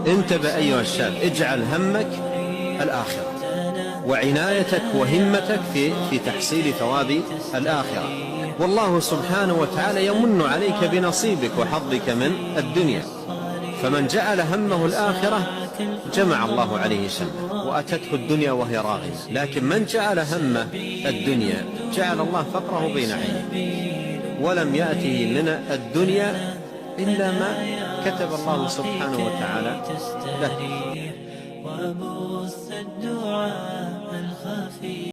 انتبه أيها الشاب، اجعل همك الآخرة وعنايتك وهمتك في تحصيل ثواب الآخرة. والله سبحانه وتعالى يمن عليك بنصيبك وحظك من الدنيا، فمن جعل همه الآخرة جمع الله عليه شمله وأتته الدنيا وهي راغمة. لكن من جعل همه الدنيا جعل الله فقره بين عينيه، ولم يأته من الدنيا إلا ما كتب الله سبحانه وتعالى له.